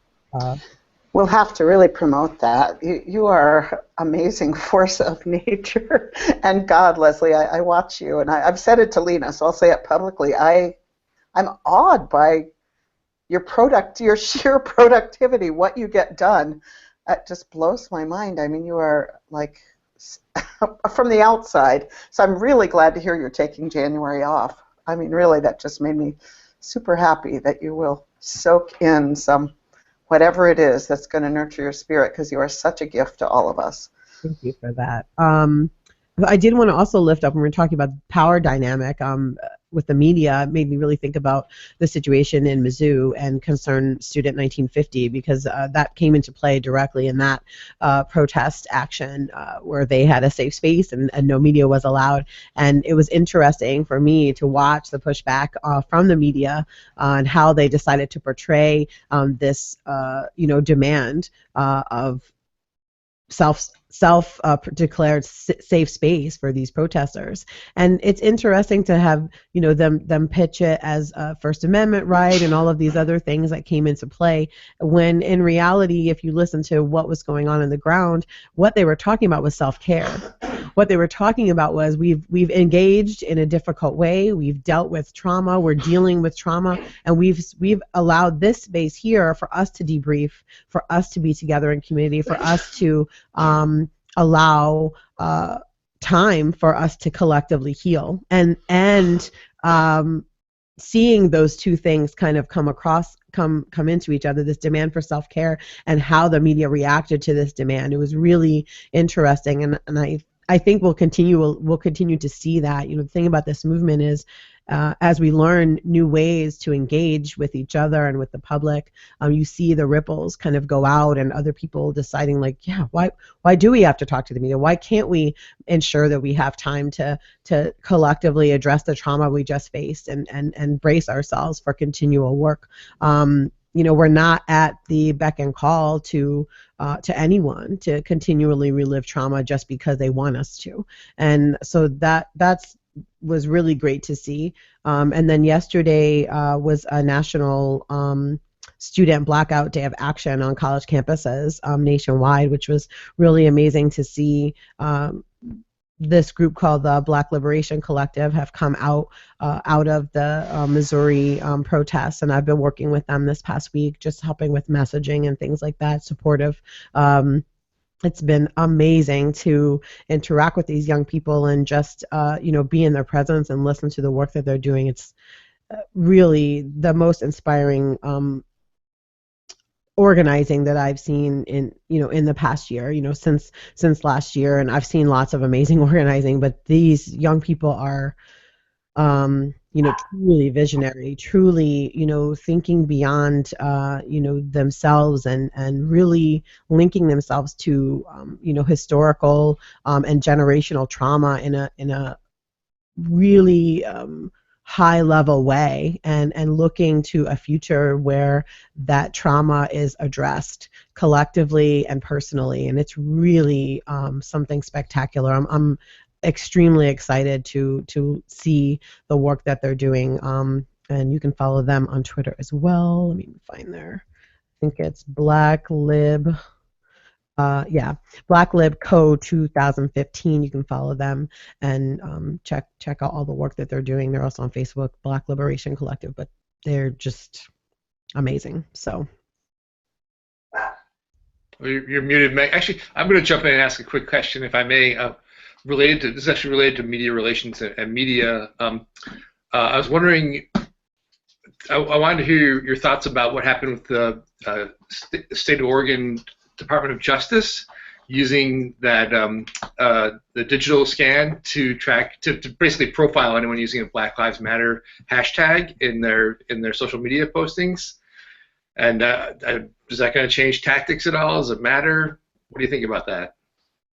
We'll have to really promote that. You are amazing force of nature. And God, Leslie, I watch you, and I've said it to Lena, so I'll say it publicly. I'm awed by your sheer productivity, what you get done. It just blows my mind. I mean, you are like from the outside. So I'm really glad to hear you're taking January off. I mean, really, that just made me super happy that you will soak in some whatever it is that's going to nurture your spirit, because you are such a gift to all of us. Thank you for that. I did want to also lift up when we were talking about power dynamic with the media. It made me really think about the situation in Mizzou and Concerned Student 1950, because that came into play directly in that protest action where they had a safe space and no media was allowed. And it was interesting for me to watch the pushback from the media on how they decided to portray this demand of self-declared safe space for these protesters. And it's interesting to have them pitch it as a First Amendment right and all of these other things that came into play, when in reality, if you listen to what was going on the ground, what they were talking about was self-care. What they were talking about was we've engaged in a difficult way, we've dealt with trauma, we're dealing with trauma, and we've allowed this space here for us to debrief, for us to be together in community, for us to allow time for us to collectively heal, and seeing those two things kind of come into each other, this demand for self-care and how the media reacted to this demand. It was really interesting, and I think we'll continue to see that. The thing about this movement is, as we learn new ways to engage with each other and with the public, you see the ripples kind of go out, and other people deciding, like, yeah, why do we have to talk to the media? Why can't we ensure that we have time to collectively address the trauma we just faced and brace ourselves for continual work? We're not at the beck and call to anyone to continually relive trauma just because they want us to, and so that's was really great to see. And then yesterday was a national student blackout day of action on college campuses nationwide, which was really amazing to see. This group called the Black Liberation Collective have come out of the Missouri protests, and I've been working with them this past week, just helping with messaging and things like that, supportive. It's been amazing to interact with these young people and just be in their presence and listen to the work that they're doing. It's really the most inspiring organizing that I've seen in the past year, since last year. And I've seen lots of amazing organizing, but these young people are truly visionary, truly, thinking beyond, themselves and really linking themselves to, historical and generational trauma in a really high level way, and looking to a future where that trauma is addressed collectively and personally. And it's really something spectacular. I'm extremely excited to see the work that they're doing, and you can follow them on Twitter as well. Let me find I think it's Black Lib Co 2015. You can follow them and check out all the work that they're doing. They're also on Facebook, Black Liberation Collective, but they're just amazing. So you're muted, Meg. Actually, I'm going to jump in and ask a quick question, if I may. This is actually related to media relations and media. I was wondering, I wanted to hear your thoughts about what happened with the State of Oregon Department of Justice using that the digital scan to basically profile anyone using a Black Lives Matter hashtag in their social media postings. And is that going to change tactics at all? Does it matter? What do you think about that?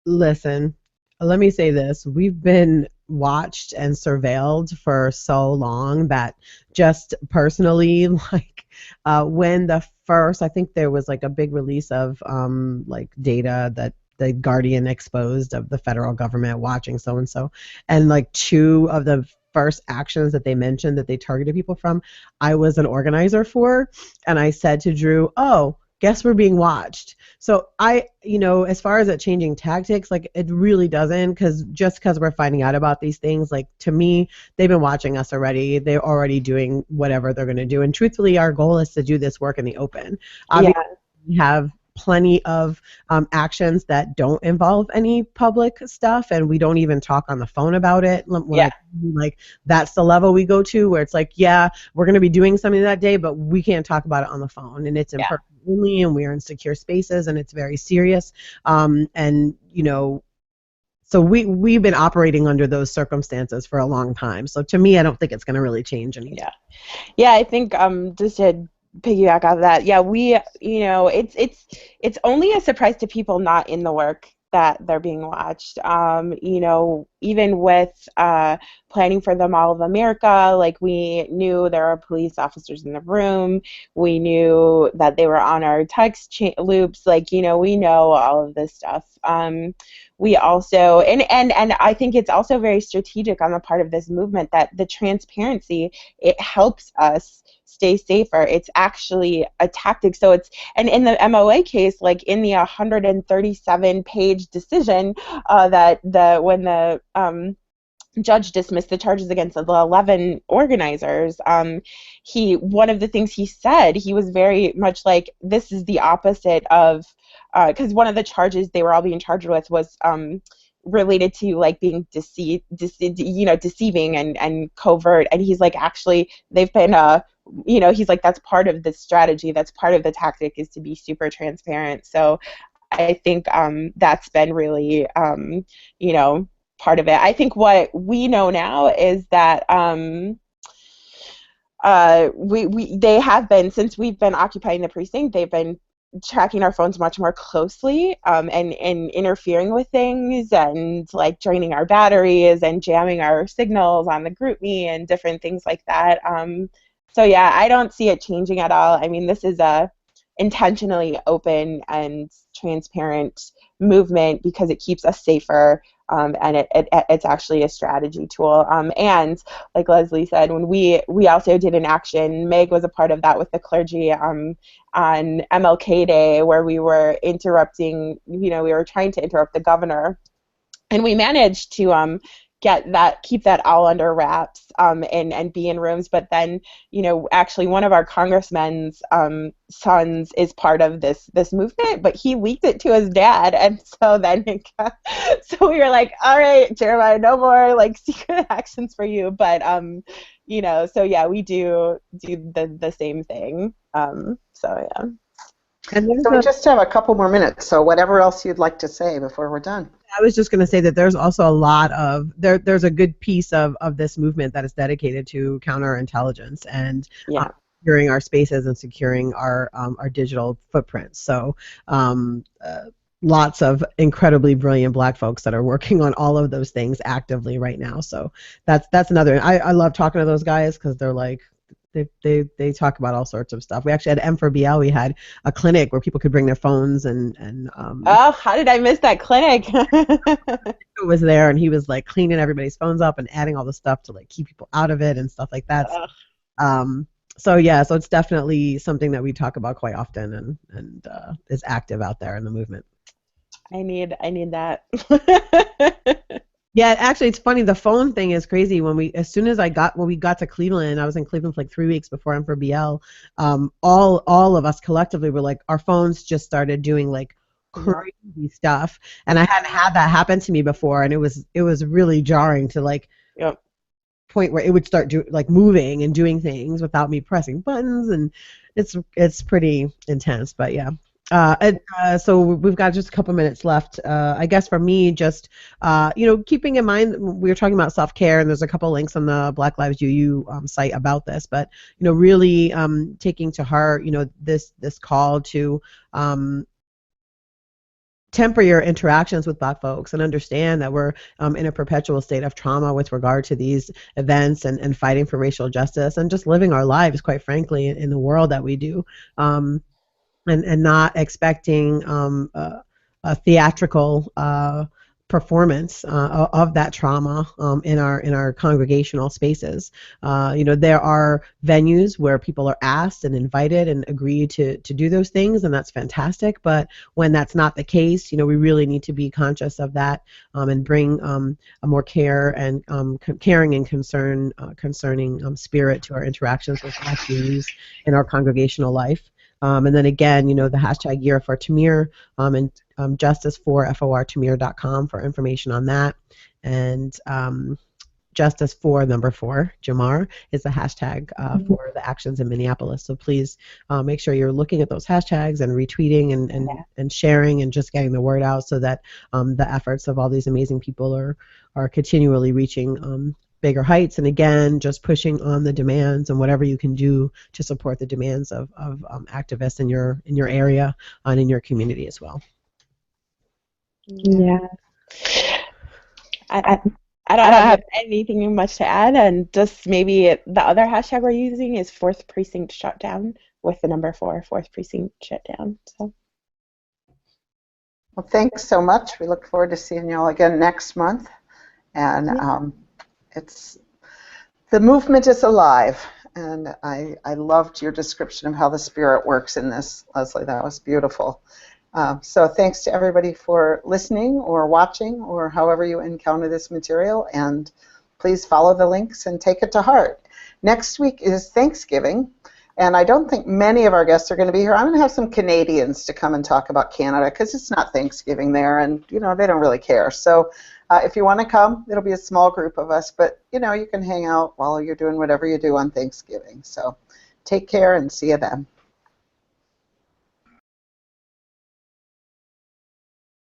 Listen, let me say this. We've been watched and surveilled for so long that just personally, like when the first, I think there was like a big release of like data that the Guardian exposed of the federal government watching so and so, and like two of the first actions that they mentioned that they targeted people from, I was an organizer for, and I said to Drew, "Oh, guess we're being watched." So as far as it changing tactics, like it really doesn't, because just because we're finding out about these things, like to me, they've been watching us already. They're already doing whatever they're going to do. And truthfully, our goal is to do this work in the open. Obviously, we have plenty of actions that don't involve any public stuff, and we don't even talk on the phone about it. Like that's the level we go to, where it's like, yeah, we're going to be doing something that day, but we can't talk about it on the phone, and it's in person only, and we're in secure spaces, and it's very serious. So we've been operating under those circumstances for a long time. So to me, I don't think it's going to really change anything. Yeah, I think just to piggyback off that, it's only a surprise to people not in the work that they're being watched. Even with planning for the Mall of America, like we knew there were police officers in the room. We knew that they were on our text loops. Like, we know all of this stuff. We also, and I think it's also very strategic on the part of this movement that the transparency, it helps us stay safer. It's actually a tactic. So it's, and in the MOA case, like in the 137-page decision when the judge dismissed the charges against the 11 organizers, one of the things he said, he was very much like, this is the opposite of, because one of the charges they were all being charged with was related to like being deceiving and covert, and he's like, actually they've been he's like, that's part of the strategy, that's part of the tactic, is to be super transparent. So I think that's been really part of it. I think what we know now is that they have been, since we've been occupying the precinct, they've been tracking our phones much more closely, and interfering with things, and like draining our batteries and jamming our signals on the GroupMe and different things like that. So yeah, I don't see it changing at all. I mean, this is a intentionally open and transparent movement because it keeps us safer, and it's actually a strategy tool. And like Leslie said, when we also did an action, Meg was a part of that with the clergy on MLK Day, where we were interrupting, we were trying to interrupt the governor, and we managed to keep that all under wraps, and be in rooms. But then, actually one of our congressmen's sons is part of this movement, but he leaked it to his dad, and so then so we were like, all right, Jeremiah, no more like secret actions for you. But so yeah, we do the same thing. So yeah. And so we just have a couple more minutes, so whatever else you'd like to say before we're done. I was just going to say that there's also a lot of, there's a good piece of this movement that is dedicated to counterintelligence and securing our spaces and securing our digital footprints. So lots of incredibly brilliant Black folks that are working on all of those things actively right now. So that's another, I love talking to those guys because they're like, they talk about all sorts of stuff. We actually had M4BL. We had a clinic where people could bring their phones and oh, how did I miss that clinic? It was there, and he was like cleaning everybody's phones up and adding all the stuff to like keep people out of it and stuff like that. So yeah, so it's definitely something that we talk about quite often, and is active out there in the movement. I need that. Yeah, actually, it's funny. The phone thing is crazy. When we got to Cleveland, I was in Cleveland for like 3 weeks before M4BL. All of us collectively were like, our phones just started doing like crazy stuff, and I hadn't had that happen to me before, and it was really jarring to like point where it would start moving and doing things without me pressing buttons, and it's pretty intense. But yeah. So we've got just a couple minutes left. I guess for me, just keeping in mind, we were talking about self-care, and there's a couple links on the Black Lives VUU site about this. But really taking to heart, this call to temper your interactions with Black folks and understand that we're in a perpetual state of trauma with regard to these events and fighting for racial justice and just living our lives, quite frankly, in the world that we do, and not expecting a theatrical performance of that trauma in our congregational spaces. There are venues where people are asked and invited and agree to do those things, and that's fantastic. But when that's not the case, we really need to be conscious of that and bring a more care and caring and concerning spirit to our interactions with Black beings in our congregational life. And then again, the hashtag Year for Tamir and justice4fortamir.com for information on that. And justice4 Jamar is the hashtag for the actions in Minneapolis. So please make sure you're looking at those hashtags and retweeting and sharing and just getting the word out so that the efforts of all these amazing people are continually reaching bigger heights, and again, just pushing on the demands and whatever you can do to support the demands of activists in your area and in your community as well. Yeah. I don't have anything much to add, and just maybe the other hashtag we're using is 4th Precinct Shutdown with the number 4, 4th Precinct Shutdown. So. Well, thanks so much. We look forward to seeing you all again next month, and the movement is alive, and I loved your description of how the spirit works in this, Leslie. That was beautiful. So thanks to everybody for listening or watching or however you encounter this material, and please follow the links and take it to heart. Next week is Thanksgiving, and I don't think many of our guests are going to be here. I'm going to have some Canadians to come and talk about Canada because it's not Thanksgiving there, and they don't really care. So if you want to come, it'll be a small group of us, but you can hang out while you're doing whatever you do on Thanksgiving. So take care and see you then.